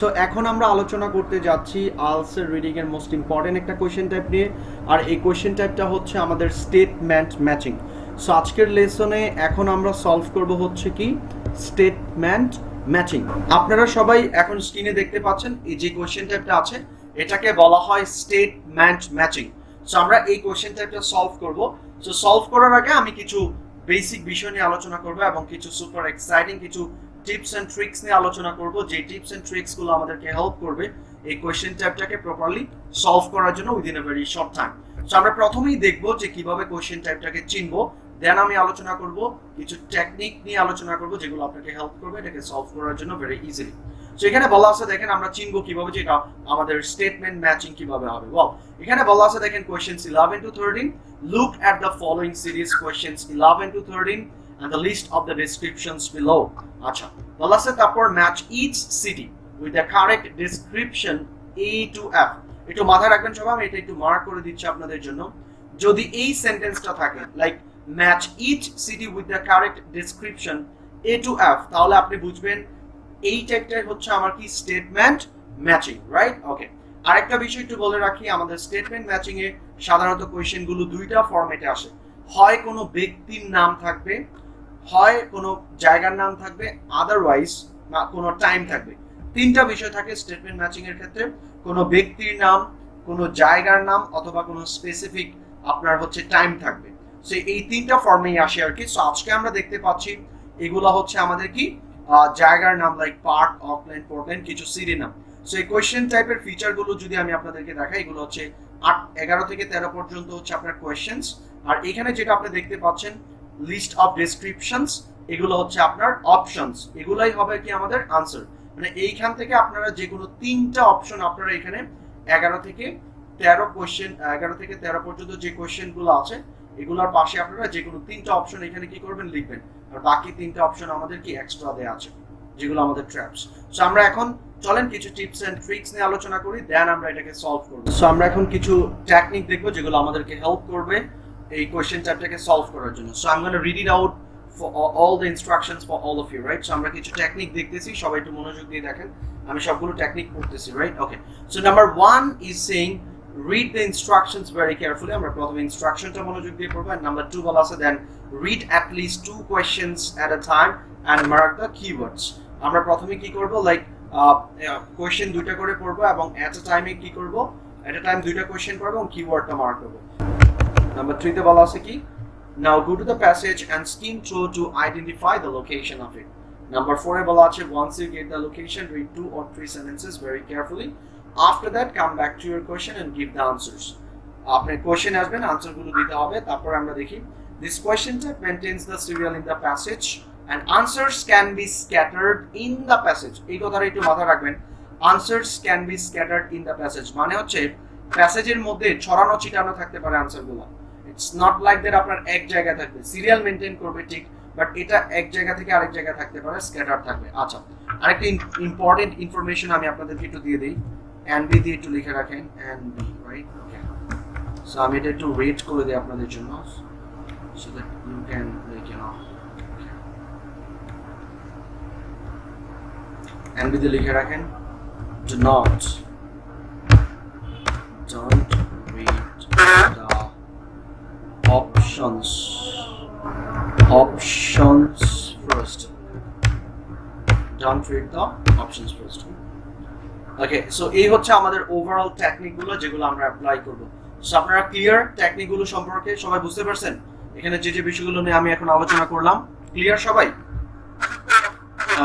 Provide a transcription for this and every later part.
তো এখন আমরা আলোচনা করতে যাচ্ছি আলসের রিডিং এর মোস্ট ইম্পর্টেন্ট একটা কোয়েশ্চেন টাইপ নিয়ে। আর এই কোয়েশ্চেন টাইপটা হচ্ছে আমাদের স্টেটমেন্ট ম্যাচিং। সো আজকের লেসনে এখন আমরা সলভ করব হচ্ছে কি স্টেটমেন্ট ম্যাচিং। আপনারা সবাই এখন স্ক্রিনে দেখতে পাচ্ছেন এই যে কোয়েশ্চেন টাইপটা আছে এটাকে বলা হয় স্টেটমেন্ট ম্যাচিং। সো আমরা এই কোয়েশ্চেন টাইপটা সলভ করব। সো সলভ করার আগে আমি কিছু বেসিক বিষয় নিয়ে আলোচনা করব এবং কিছু সুপার এক্সাইটিং কিছু টিপস এন্ড ট্রিক্স নিয়ে আলোচনা করব, যে টিপস এন্ড ট্রিক্স গুলো আমাদেরকে হেল্প করবে এই কোয়েশ্চেন টাইপটাকে প্রপারলি সলভ করার জন্য within a very short time. So আমরা প্রথমেই দেখব যে কিভাবে কোয়েশ্চেন টাইপটাকে চিনবো, দেন আমি আলোচনা করব কিছু টেকনিক নিয়ে আলোচনা করব যেগুলো আপনাকে হেল্প করবে এটাকে সলভ করার জন্য ভেরি ইজিলি। সো এখানে বলা আছে দেখেন আমরা চিনবো কিভাবে যে এটা আমাদের স্টেটমেন্ট ম্যাচিং কিভাবে হবে। ওয়েল এখানে বলা আছে দেখেন questions 11 to 13, look at the following series questions 11 to 13 and the list of the descriptions below. আচ্ছা বলা আছে তারপর match each city with the correct description A to F। একটু মাথায় রাখবেন সবাই, আমি এটা একটু মার্ক করে দিচ্ছি আপনাদের জন্য। যদি এই সেন্টেন্সটা থাকে like match each city with the correct description A to F, তাহলে আপনি বুঝবেন এই টাইপটাই হচ্ছে আমার কি স্টেটমেন্ট ম্যাচিং, রাইট? ওকে, আরেকটা বিষয় একটু বলে রাখি, আমাদের স্টেটমেন্ট ম্যাচিং এ সাধারণত কোয়েশ্চেন গুলো দুইটা ফরম্যাটে আসে, হয় কোনো ব্যক্তির নাম থাকবে, হয় কোনো জায়গার নাম থাকবে, আদারওয়াইজ না কোনো টাইম থাকবে। তিনটা বিষয় থাকে স্টেটমেন্ট ম্যাচিং এর ক্ষেত্রে, কোনো ব্যক্তির নাম, কোনো জায়গার নাম অথবা কোনো স্পেসিফিক আপনার হচ্ছে টাইম থাকবে। সো এই তিনটা ফর্মেই আসে আর কি। সো আজকে আমরা দেখতে পাচ্ছি এগুলো হচ্ছে আমাদের কি জায়গার নাম লাইক পার্ক, অকল্যান্ড, পোর্টল্যান্ড, কিছু সিটি নাম। সো এই কোয়েশ্চেন টাইপের ফিচার গুলো যদি আমি আপনাদেরকে দেখাই, এগুলো হচ্ছে 11 থেকে 13 পর্যন্ত হচ্ছে আপনার কোয়েশ্চেনস। আর এখানে যেটা আপনি দেখতে পাচ্ছেন লিস্ট অফ ডেসক্রিপশনস, এগুলো হচ্ছে আপনার অপশনস, এগুলাই হবে কি আমাদের আনসার। মানে এইখান থেকে আপনারা যে কোনো তিনটা অপশন আপনারা এখানে 11 থেকে 13 কোয়েশ্চেন, 11 থেকে 13 পর্যন্ত যে কোয়েশ্চেন গুলো আছে এগুলোর পাশে আপনারা যে কোনো তিনটা অপশন এখানে কি করবেন লিখবেন, আর বাকি তিনটা অপশন আমাদের কি এক্সট্রা দেয়া আছে যেগুলো আমাদের ট্র্যাপস। সো আমরা এখন চলেন কিছু টিপস এন্ড ট্রিক্স নিয়ে আলোচনা করি, দেন আমরা এটাকে সলভ করব। সো আমরা এখন কিছু টেকনিক দেখব যেগুলো আমাদেরকে হেল্প করবে এই কোয়েশ্চেন টাইপটাকে সলভ করার জন্য। So I am gonna read it out for all the instructions for all of you, right? So আমরা কিছু টেকনিক দেখতেছি, সবাই একটু মনোযোগ দিয়ে দেখেন, আমি সবগুলো টেকনিক পড়তেছি, right? Okay, so number 1 is saying read the instructions very carefully। আমরা প্রথমে ইনস্ট্রাকশনটা মনোযোগ দিয়ে পড়ব। আর নাম্বার 2 বলা আছে দেন read at least 2 questions at a time and mark the keywords। আমরা প্রথমে কি করব লাইক কোশ্চেন দুইটা করে পড়ব এবং এট আ টাইমে কি করব, এট আ টাইম দুইটা কোশ্চেন পড়ব এবং কিওয়ার্ডটা মার্ক করব। নাম্বার 3 তে বলা আছে কি now go to the passage and skim through to identify the location of it। Number 4 এ বলা আছে once you get the location read 2 or 3 sentences very carefully। After that come back to your question and give the answers। আপনার question আসবেন, answer গুলো দিতে হবে। তারপর আমরা দেখি this question type maintains the serial in the passage and answers can be scattered in the passage। এই কথাটা একটু মাথায় রাখবেন, answers can be scattered in the passage মানে হচ্ছে প্যাসেজের মধ্যে ছড়ানো ছিটানো থাকতে পারে আনসার গুলো। ইটস নট লাইক দ্যাট আপনার এক জায়গায় থাকবে, সিরিয়াল মেইনটেইন করবে ঠিক, বাট এটা এক জায়গা থেকে আরেক জায়গায় থাকতে পারে, স্ক্যাটার থাকবে। আচ্ছা, আরেকটা ইম্পর্টেন্ট ইনফরমেশন আমি আপনাদেরকে একটু দিয়ে দিই, and b দিয়ে একটু লিখে রাখেন, and b, right? Okay, so আমি এটা একটু রেট করে দিই আপনাদের জন্য so that you can like you know and b দিয়ে লিখে রাখেন don't read the options first, don't read the options first। Okay, so এই হচ্ছে আমাদের ওভারঅল টেকনিক গুলো যেগুলো আমরা অ্যাপ্লাই করব। সো আপনারা ক্লিয়ার টেকনিক গুলো সম্পর্কে সবাই বুঝতে পারছেন? এখানে যে যে বিষয়গুলো নিয়ে আমি এখন আলোচনা করলাম, ক্লিয়ার সবাই?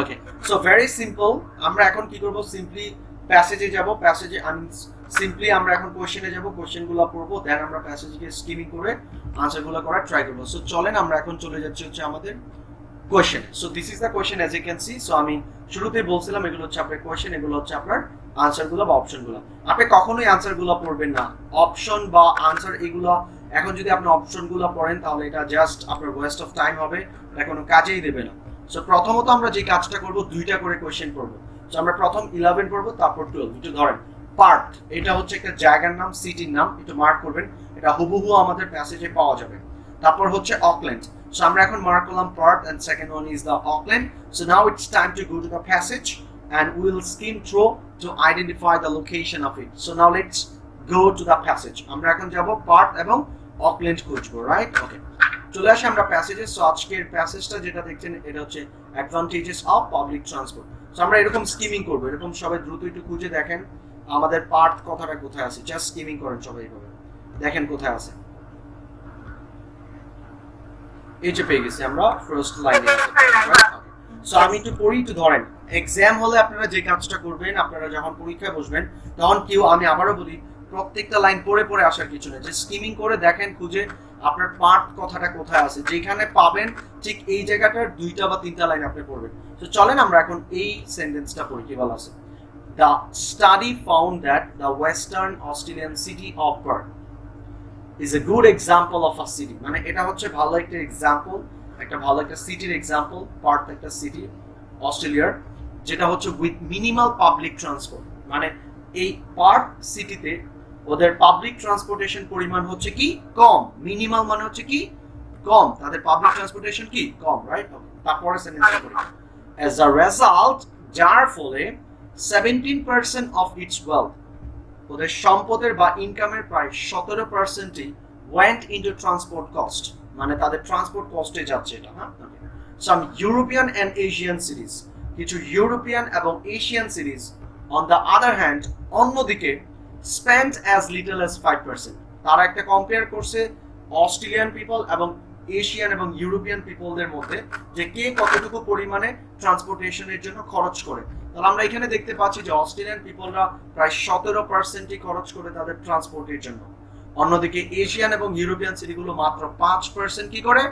ওকে, সো ভেরি সিম্পল। আমরা এখন কি করব, সিম্পলি প্যাসেজে যাব, প্যাসেজে সিম্পলি আমরা এখন কোশ্চেনে যাব, কোশ্চেনগুলো পড়বো, দেন আমরা প্যাসেজকে স্কিমিং করে আনসারগুলো করার ট্রাই করব। সো চলেন আমরা এখন চলে যাচ্ছি হচ্ছে আমাদের question. So this is the question as you can see. So আমি শুরুতেই বলছিলাম এগুলো হচ্ছে আপনার কোশ্চেন, এগুলো হচ্ছে আপনার আনসারগুলো বা অপশনগুলো। আপনি কখনোই আনসারগুলো পড়বেন না, অপশন বা আনসার এগুলো এখন যদি আপনি অপশনগুলো পড়েন তাহলে এটা জাস্ট আপনার ওয়েস্ট অফ টাইম হবে, এটা কোনো কাজেই দেবে না। সো প্রথমত আমরা যে কাজটা করব, দুইটা করে কোশ্চেন পড়বো। সো আমরা প্রথম 11 পড়বো, তারপর 12। একটু ধরেন পার্ক, এটা হচ্ছে একটা জায়গার নাম, সিটির নাম, একটু মার্ক করবেন, এটা হুবহু আমাদের প্যাসেজে পাওয়া যাবে। তারপর হচ্ছে অকল্যান্ড, সো আমরা এখন মার্ক করলাম park and second one is the Auckland। So now it's time to go to the passage and we will skim through to identify the location of it. So now let's go to the passage. আমরা এখন যাব পার্থ এবং Auckland খুঁজবো, right? ওকে, চলে আসি আমরা প্যাসেজে। So আজকের প্যাসেজটা যেটা দেখছেন এটা হচ্ছে advantages of public transport. So আমরা এরকম স্কিমিং করবো, এরকম সবাই দ্রুত একটু খুঁজে দেখেন আমাদের পার্থ কথাটা কোথায় আছে। জাস্ট স্কিমিং করেন সবাই, এইভাবে দেখেন কোথায় আছে। এই যে পেয়ে গেছি আমরা ফার্স্ট লাইনে। সো আমি একটু পড়ি, একটু ধরেন। এক্সাম হলে আপনারা যে কাজটা করবেন, আপনারা যখন পরীক্ষায় বসবেন তখন কেউ, আমি আবারও বলি, প্রত্যেকটা লাইন পড়ে পড়ে আসার কিছু নেই, যে স্কিমিং করে দেখেন খুঁজে আপনার পার্ট কথাটা কোথায় আছে, যেখানে পাবেন ঠিক এই জায়গাটার 2টা বা 3টা লাইন আপনি পড়বেন। তো চলেন আমরা এখন এই সেন্টেন্সটা পড়ি। কি বলা আছে? The study found that the western Australian city of Partha is a good example of a city, মানে এটা হচ্ছে ভালো একটা এক্সাম্পল, একটা ভালো একটা সিটির এক্সাম্পল। পার্থ একটা সিটি অস্ট্রেলিয়ার, যেটা হচ্ছে উইথ মিনিমাল পাবলিক ট্রান্সপোর্ট, মানে এই পার্থ সিটিতে ওদের পাবলিক ট্রান্সপোর্টেশন পরিমাণ হচ্ছে কি কম। মিনিমাল মানে হচ্ছে কি কম, তাদের পাবলিক ট্রান্সপোর্টেশন কি কম, রাইট? তারপরে সেন্টেন্সটা করি। as a result, যার ফলে 17% of its wealth, ওদের সম্পদের বা ইনকামের প্রায় 17%ই went into transport cost, মানে তাদের ট্রান্সপোর্ট কস্টে যাচ্ছে এটা। হ্যাঁ, some European and Asian cities, কিছু ইউরোপিয়ান এবং Asian series on the other hand, অন্যদিকে spent as little as 5%। তারা একটা কম্পেয়ার করছে অস্ট্রেলিয়ান পিপল এবং এশিয়ান এবং ইউরোপিয়ান পিপলদের মধ্যে, যে কে কতটুকু পরিমাণে ট্রান্সপোর্টেশনের জন্য খরচ করে। তাহলে আমরা এখানে দেখতে পাচ্ছি যে অস্ট্রেলিয়ান পিপলরা প্রায় 17%ই খরচ করে তাদের ট্রান্সপোর্টের জন্য, অন্যদিকে এশিয়ান এবং ইউরোপিয়ান সিটিগুলো মাত্র 5% কি করে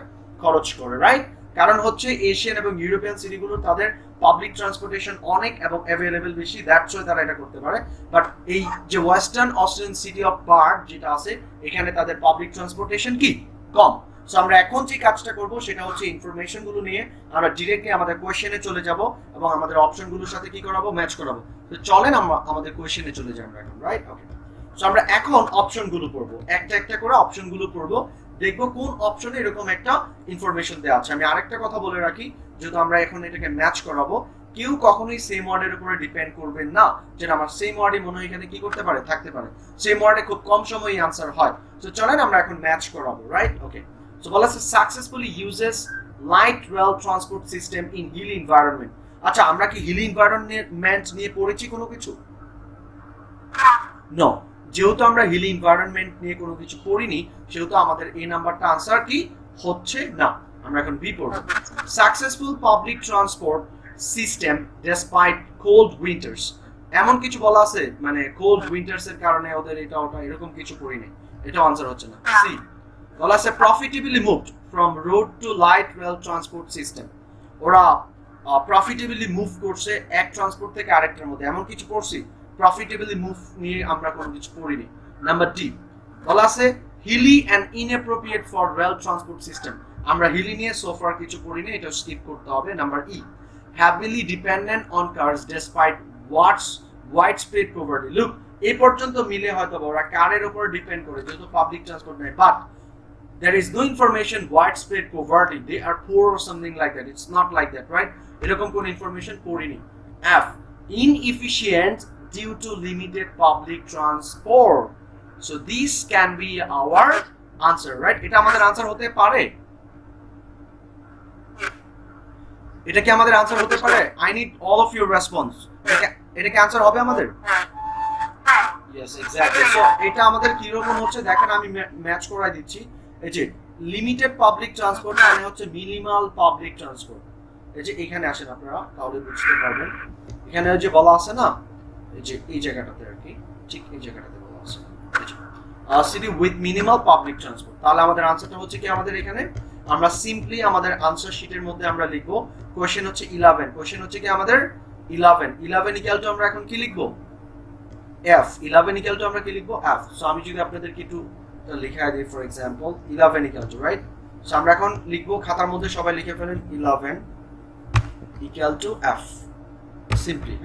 খরচ করে, রাইট? কারণ হচ্ছে এশিয়ান এবং ইউরোপিয়ান সিটিগুলো তাদের পাবলিক ট্রান্সপোর্টেশন অনেক এবং অ্যাভেলেবল বেশি, দ্যাটস ওয়াই তারা এটা করতে পারে। বাট এই যে western Australian city of Partha যেটা আছে, এখানে তাদের পাবলিক ট্রান্সপোর্টেশন কি কম। সো আমরা এখন যে কাজটা করব সেটা হচ্ছে ইনফরমেশন গুলো নিয়ে আমরা ডিরেক্টলি আমাদের কোয়েশ্চেনে চলে যাব এবং আমাদের অপশনগুলোর সাথে কি করাবো, ম্যাচ করাবো। তো চলেন আমরা আমাদের কোয়েশ্চেনে চলে যাই আমরা এখন, রাইট? ওকে, সো আমরা এখন অপশনগুলো পড়বো, একটা একটা করে অপশনগুলো পড়বো, দেখবো কোন অপশনে এরকম একটা ইনফরমেশন দেওয়া আছে। আমি আরেকটা কথা বলে রাখি, যেহেতু আমরা এখন এটাকে ম্যাচ করাবো, কেউ কখনোই সেম ওয়ার্ডের উপরে ডিপেন্ড করবেন না, যেটা আমার সেম ওয়ার্ডে মনে হয় এখানে কি করতে পারে, থাকতে পারে। সেম ওয়ার্ডে খুব কম সময়ই আনসার হয়। তো চলেন আমরা এখন ম্যাচ করাবো, রাইট? ওকে, সো বলা আছে successfully uses light rail transport system in hill environment. আচ্ছা, আমরা কি হিল এনভায়রনমেন্ট নিয়ে পড়েছি কোনো কিছু? নো, যেহেতু আমরা হিল এনভায়রনমেন্ট নিয়ে কোনো কিছু পড়িনি, সেহেতু আমাদের এই নাম্বারটা আনসার কি হচ্ছে না। আমরা এখন বি পড়ব। Successful public transport system despite cold winters, এমন কিছু বলা আছে, মানে কোল্ড উইন্টার্স এর কারণে ওদের এটা ওটা এরকম কিছু পড়িনি, এটা আনসার হচ্ছে না। সি বলা আছে profitably moved from road to light rail transport system, ওরা প্রফিটেবলি মুভ করছে এক ট্রান্সপোর্ট থেকে আরেকটার মধ্যে, এমন কিছু পড়ছি? প্রফিটেবলি মুভ নিয়ে আমরা কোনো কিছু পড়িনি। নাম্বার ডি বলা আছে hilly and inappropriate for rail transport system, আমরা হিলি নিয়ে সোফার কিছু পড়িনি, এটা স্কিপ করতে হবে। Number E heavily dependent on cars despite widespread poverty. Look, এই পর্যন্ত মিলে হয়তো ওরা কারের উপর ডিপেন্ড করে, যেহেতু পাবলিক ট্রান্সপোর্ট নেই, but there is no information widespread poverty, they are poor or something like that, it's not like that, right? এরকম কোন ইনফরমেশন পড়িনি। F inefficient due to limited public transport, so this can be our answer, right? এটা আমাদের answer হতে পারে, এটা কি আমাদের আনসার হতে পারে? I need all of your response, এটা কি আনসার হবে আমাদের? Yes, exactly. So এটা আমাদের কি রকম হচ্ছে দেখেন, আমি ম্যাচ করাই দিচ্ছি। এই যে লিমিটেড পাবলিক ট্রান্সপোর্ট মানে হচ্ছে মিনিমাল পাবলিক ট্রান্সপোর্ট, এই যে এখানে আসেন আপনারা তাহলে বুঝতে পারবেন। এখানে যে বলা আছে না, এই যে এই জায়গাটাতে আর কি, ঠিক এই জায়গাটাতে বলা আছে city with minimal public transport, তাহলে আমাদের আনসারটা হচ্ছে কি আমাদের এখানে, আমরা সিম্পলি আমাদের আনসার শিটের মধ্যে আমরা লিখবো কোশ্চেন হচ্ছে 11, কোশ্চেন হচ্ছে কি আমাদের 11 ইকুয়াল টু আমরা এখন কি লিখবো, F 11 ইকুয়াল টু আমরা কি লিখবো, F। সো আমি যদি আপনাদেরকে একটু লিখে দিই, for example 11 equal to, right? So আমরা এখন লিখবো, খাতার মধ্যে সবাই লিখে ফেলেন 11 equal to F, simply.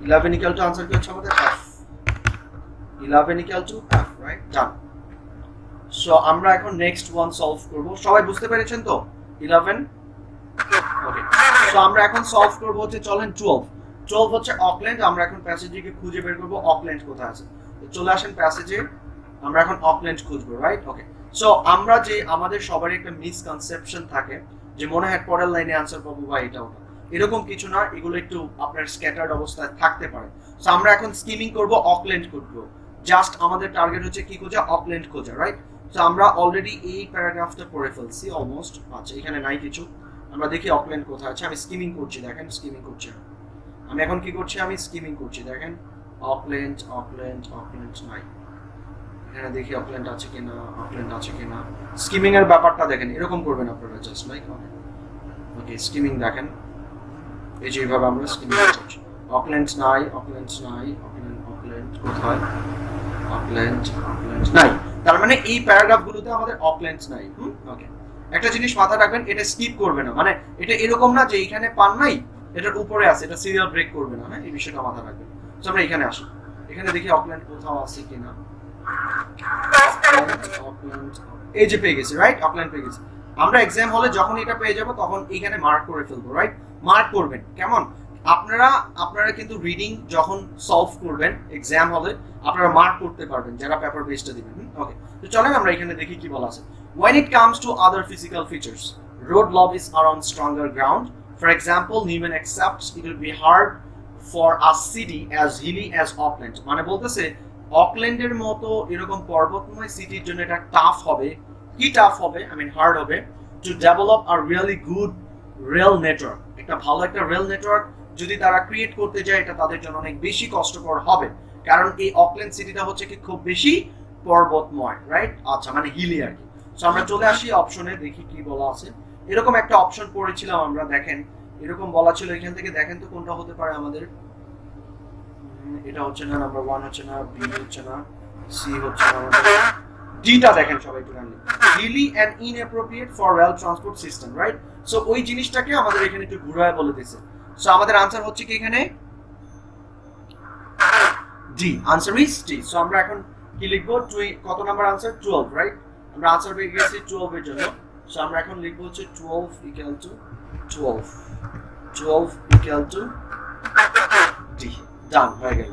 11 equal to answer কি হচ্ছে আমাদের F, 11 equal to F, right? Done. So আমরা এখন নেক্সট ওয়ান সলভ করব, সবাই বুঝতে পেরেছেন তো 11? ওকে, সো আমরা এখন সলভ করব হচ্ছে, চলেন 12 হচ্ছে অকল্যান্ড। আমরা এখন প্যাসেজে খুঁজে বের করবো অকল্যান্ড কোথায় আছে। তো চলে আসেন প্যাসেজে, আমরা এখন অকল্যান্ড খুঁজবো, রাইট? ওকে, সো আমরা যে আমাদের সবারই একটা মিসকনসেপশন থাকে যে মনে হয় পরের লাইনে আনসার পাবো বা এটা ওটা, এরকম কিছু না, এগুলো একটু আপনার স্ক্যাটার্ড অবস্থায় থাকতে পারে। সো আমরা এখন স্কিমিং করব, অকল্যান্ড করবো, জাস্ট আমাদের টার্গেট হচ্ছে কি খোঁজা, অকল্যান্ড খোঁজা, রাইট? সো আমরা অলরেডি এই প্যারাগ্রাফটা পড়ে ফেলছি অলমোস্ট। আচ্ছা, এখানে নাই কিছু, আমরা দেখি অকল্যান্ড কোথায় আছে। আমি স্কিমিং করছি, দেখেন স্কিমিং করছি আমি এখন কি করছি, আমি স্কিমিং করছি, দেখেন অকল্যান্ড অকল্যান্ড অকল্যান্ড নাই। এখানে দেখি অকল্যান্ড আছে কিনা, অকল্যান্ড আছে কিনা। স্কিমিং এর ব্যাপারটা দেখেন, এরকম করবেন আপনারা, জাস্ট লাইক ওকে স্কিমিং দেখেন, এই যে এইভাবে আমরা স্কিমিং করছি। অকল্যান্ড নাই, অকল্যান্ড নাই, অকল্যান্ড অকল্যান্ড কোথায়, অকল্যান্ড অকল্যান্ড নাই। তার মানে এই প্যারাগ্রাফগুলোতে আমাদের অকল্যান্ড নাই। ওকে, একটা জিনিস মাথায় রাখবেন, এটা স্কিপ করবে না, মানে এটা এরকম না যে এখানে পান নাই এটার উপরে আছে, এটা সিরিয়াল ব্রেক করবে না, হ্যাঁ, এই বিষয়টা মাথায় রাখবেন। তো আমরা এখানে আসি, এখানে দেখি অকল্যান্ড কোথাও আছে কিনা। এই যে পেয়ে গেছি, রাইট? অকল্যান্ড পেয়ে গেছি। আমরা এক্সাম হলে যখন এটা পেয়ে যাব তখন এখানে মার্ক করে ফেলবো, রাইট? মার্ক করবেন কেমন, আপনারা কিন্তু রিডিং যখন সলভ করবেন এক্সাম হলে আপনারা মার্ক করতে পারবেন যারা পেপার বেসটা দিবেন। ওকে, তো চলেন আমরা এখানে দেখি কি বলা আছে। When it comes to other physical features, road lobbies are on stronger ground. For example, Newman accepts it will be hard for a city as hilly as Auckland. মানে বলতেছে অকল্যান্ডের মতো এরকম পর্বতময় সিটির জন্য এটা টাফ হবে। কি টাফ হবে? I mean হার্ড হবে to develop a really good rail network. একটা ভালো একটা রেল নেটওয়ার্ক যদি তারা ক্রিয়েট করতে যায়, এটা তাদের জন্য অনেক বেশি কষ্টকর হবে, কারণ এই অকল্যান্ড সিটিটা হচ্ছে কি খুব বেশি পর্বতময়, রাইট? আচ্ছা, মানে হিলি আর কি। সো আমরা চলে আসি অপশনে, দেখি কি বলা আছে। এরকম একটা অপশন পড়েছিলাম আমরা, দেখেন এরকম বলা ছিল এখান থেকে, দেখেন তো কোনটা হতে পারে আমাদের। এটা হচ্ছে না, নাম্বার 1 হচ্ছে না, বি হচ্ছে না, সি হচ্ছে না, ডিটা দেখেন সবাই একটু জানলে, hilly and inappropriate for rail transport system, right? So ওই জিনিসটাকে আমাদের এখানে একটু ঘুরায় বলে দিয়েছে। সো আমাদের আনসার হচ্ছে কি এখানে D, answer is D. So আমরা এখন কি লিখবো, কত নাম্বার আনসার, 12, রাইট? আমরা আনসার পেয়ে গেছি 12 এর জন্য। সো আমরা এখন লিখবো হচ্ছে 12 equal to 12 equal to D. Done হয়ে গেল।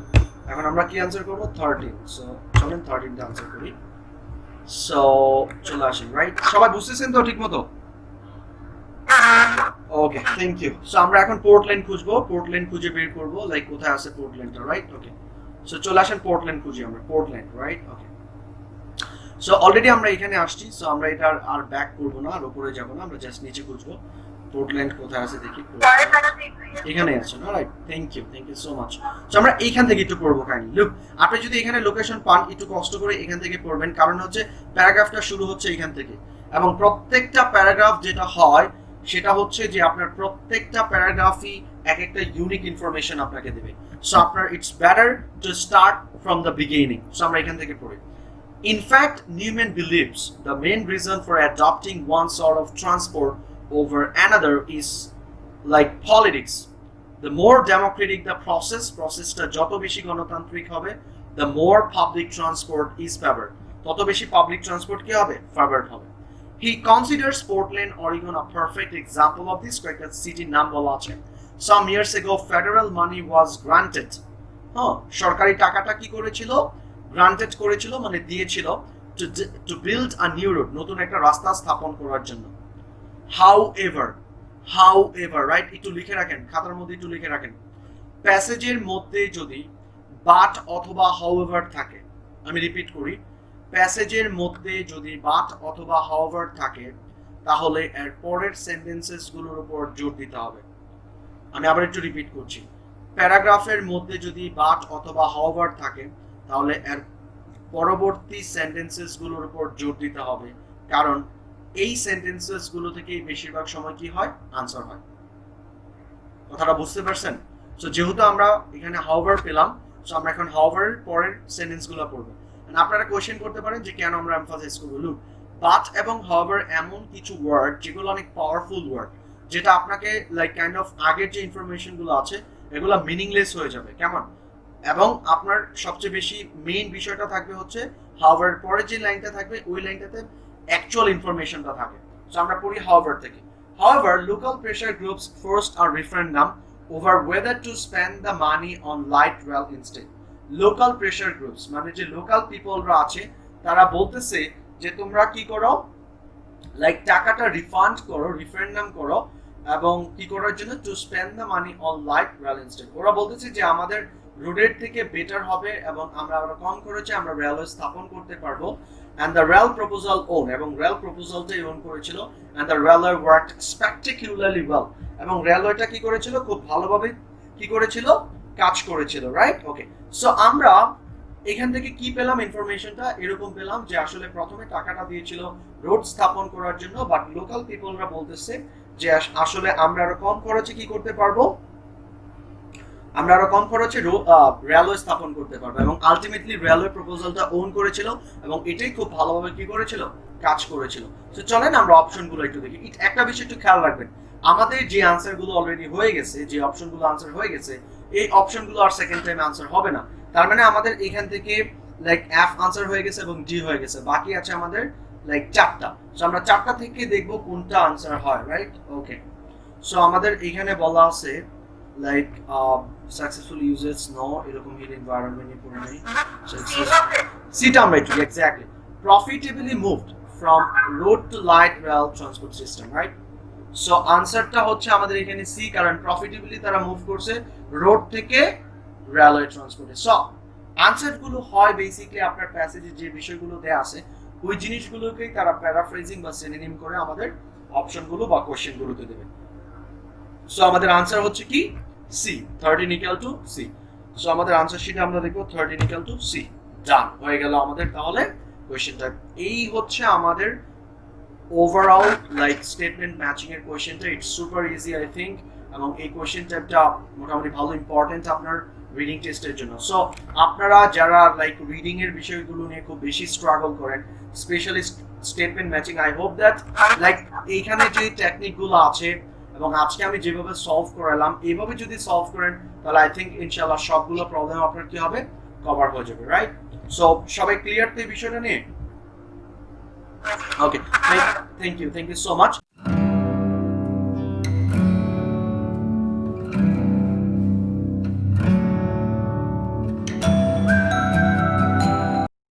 এখন আমরা কি আনসার করব, 13। সো চলেন 13 টা আনসার করি। সো চলে আসেন, রাইট? সবাই বুঝতেছেন তো ঠিক মতো? ওকে, থ্যাংক ইউ। সো আমরা এখন পোর্টল্যান্ড খুঁজবো, পোর্টল্যান্ড খুঁজে বের করব, লাইক কোথায় আছে পোর্টল্যান্ডটা, রাইট? ওকে, সো চলে আসেন পোর্টল্যান্ড খুঁজি আমরা, পোর্টল্যান্ড, রাইট? ওকে, সো অলরেডি আমরা এখানে আসছি। সো আমরা এটা আর ব্যাক করব না, আর উপরে যাব না, আমরা জাস্ট নিচে খুঁজবো পোর্টল্যান্ড কোথায় আছে দেখি। এখানে আছে না, right? Thank you so much. So আমরা এইখান থেকে একটু পড়বো কাইন্ডলি। লুক, আপনি যদি এখানে লোকেশন পান একটু কষ্ট করে এখান থেকে পড়বেন, কারণ হচ্ছে প্যারাগ্রাফটা শুরু হচ্ছে এখান থেকে, এবং প্রত্যেকটা প্যারাগ্রাফ যেটা হয় সেটা হচ্ছে যে আপনার প্রত্যেকটা প্যারাগ্রাফই এক একটা ইউনিক ইনফরমেশন আপনাকে দেবে। সো আপনার it's better to start from the beginning. So আমরা এখান থেকে পড়ি। In fact, Newman believes the main reason for adopting one sort of transport over another is like politics. The more democratic the processটা যত বেশি গণতান্ত্রিক হবে, the more public transport is favored. তত বেশি public transport কি হবে? Favored হবে। He considers Portland, Oregon a perfect example of this. কয়েকটা সিটির নাম বলা আছে। Some years ago, federal money was granted. সরকারি টাকাটা কি করেছিল? গ্রান্টেড করেছিল, মানে দিয়েছিল, to build a new road, নতুন একটা রাস্তা স্থাপন করার জন্য। However, right? একটু লিখে রাখেন, খাতার মধ্যে একটু লিখে রাখেন। প্যাসেজের মধ্যে যদি বাট অথবা however থাকে, আমি রিপিট করি, প্যাসেজের মধ্যে যদি বাট অথবা however থাকে, তাহলে এর পরের সেন্টেন্সেস গুলোর উপর জোর দিতে হবে। আমি আবার একটু রিপিট করছি, প্যারাগ্রাফের মধ্যে যদি বাট অথবা however থাকে, তাহলে এর পরবর্তী সেন্টেন্সেস গুলোর উপর জোর দিতে হবে, কারণ এই সেন্টেন্সেস গুলো থেকেই বেশিরভাগ সময় কি হয়, আনসার হয়। কথাটা বুঝতে পারছেন? সো যেহেতু আমরা এখানে however পেলাম, সো আমরা এখন however এর পরের সেন্টেন্স গুলো পড়বো। আপনারা কোয়েশ্চেন করতে পারেন যে কেন আমরা এমফাসাইজ করব। লুক, বাট এবং however এমন কিছু ওয়ার্ড যেগুলো অনেক পাওয়ারফুল ওয়ার্ড, যেটা আপনাকে লাইক কাইন্ড অফ আগের যে ইনফরমেশন গুলো আছে এগুলো মিনিংলেস হয়ে যাবে, কেমন? এবং আপনার সবচেয়ে বেশি মেইন বিষয়টা থাকবে হচ্ছে however পরে যে লাইনটা থাকবে ওই লাইনটাতে অ্যাকচুয়াল ইনফরমেশনটা থাকে। সো আমরা পড়ি however থেকে। However, local pressure groups forced a referendum over whether to spend the money on light rail instead. Local pressure groups মানে যে লোকাল পিপলরা আছে তারা বলতেছে যে তোমরা কি করো, লাইক টাকাটা রিফান্ড করো, রিফারেন্ডাম করো এবং কি করার জন্য, to spend the money on light rail instead. ওরা বলতেছে যে আমাদের রোডের থেকে বেটার হবে এবং আমরা আরো কম খরচে আমরা রেলওয়ে স্থাপন করতে পারবো। and the rail proposal own এবং রেল প্রপোজালটাই ওন করেছিল and the railway worked spectacularly well এবং রেলওয়েটা কি করেছিল, খুব ভালোভাবে কি করেছিল, কাজ করেছিল, রাইট? ওকে, সো আমরা এখান থেকে কি পেলাম, ইনফরমেশনটা এরকম পেলাম যে আসলে প্রথমে টাকাটা দিয়েছিল রোড স্থাপন করার জন্য, বাট লোকাল পিপলরা বলতেছে যে আসলে আমরা আরো কম খরচে কি করতে পারবো, আমরা আরো কম খরচে রেলওয়ে স্থাপন করতে পারবো এবং আলটিমেটলি রেলওয়ে প্রপোজালটা ওন করেছিল এবং এটাই খুব ভালোভাবে কি করেছিল, কাজ করেছিল। তো চলেন আমরা অপশনগুলো একটু দেখি। একটা বিষয় একটু খেয়াল রাখবেন, আমাদের যে আনসারগুলো অলরেডি হয়ে গেছে, যে অপশনগুলো আনসার হয়ে গেছে, এই অপশনগুলো আর সেকেন্ড টাইম আনসার হবে না। তার মানে আমাদের এখান থেকে লাইক এফ আনসার হয়ে গেছে এবং ডি হয়ে গেছে, বাকি আছে আমাদের লাইক চারটা। সো আমরা চারটা থেকে দেখবো কোনটা আনসার হয়, রাইট? ওকে, সো আমাদের এখানে বলা আছে লাইক successful users no এরকম হিল এনভায়রনমেন্টে পড়ে নেই, সিটা আমরা একটু exactly profitably moved from road to light rail transport system, right? So আনসারটা হচ্ছে আমাদের এখানে সি, কারণ প্রফিটেবলি তারা মুভ করছে রোড থেকে রেলওয়ে ট্রান্সপোর্টে। সো আনসারগুলো হয় বেসিক্যালি আপনার প্যাসেজে যে বিষয়গুলো দেয়া আছে ওই জিনিসগুলোকেই তারা প্যারাফ্রেজিং বা সিনোনিম করে আমাদের অপশনগুলো বা কোশ্চেনগুলোতে দেবে। সো আমাদের আনসার হচ্ছে কি, C, 13 equal to C. So আমাদের আনসার শিটে আমরা দেখবো 13 ইকুয়াল টু সি। ডান হয়ে গেল আমাদের তাহলে কোশ্চেনটা। এই হচ্ছে আমাদের ওভারঅল লাইক স্টেটমেন্ট ম্যাচিং এর কোশ্চেনটা। It's super easy I think, এবং এই কোশ্চেন টাইপটা মোটামুটি ভালো ইম্পর্টেন্ট আপনার রিডিং টেস্টের জন্য। সো আপনারা যারা লাইক রিডিং এর বিষয়গুলো নিয়ে খুব বেশি স্ট্রাগল করেন, specially statement matching, I hope that like এইখানে যে টেকনিকগুলো আছে এবং আজকে আমি যেভাবে সলভ করালাম এইভাবে যদি সলভ করেন তাহলে আই থিঙ্ক ইনশাআল্লাহ সবগুলো প্রবলেম আপনার কি হবে, কভার হয়ে যাবে, রাইট? সো সবাই ক্লিয়ার তো এই বিষয়টা নিয়ে? Okay, thank you so much.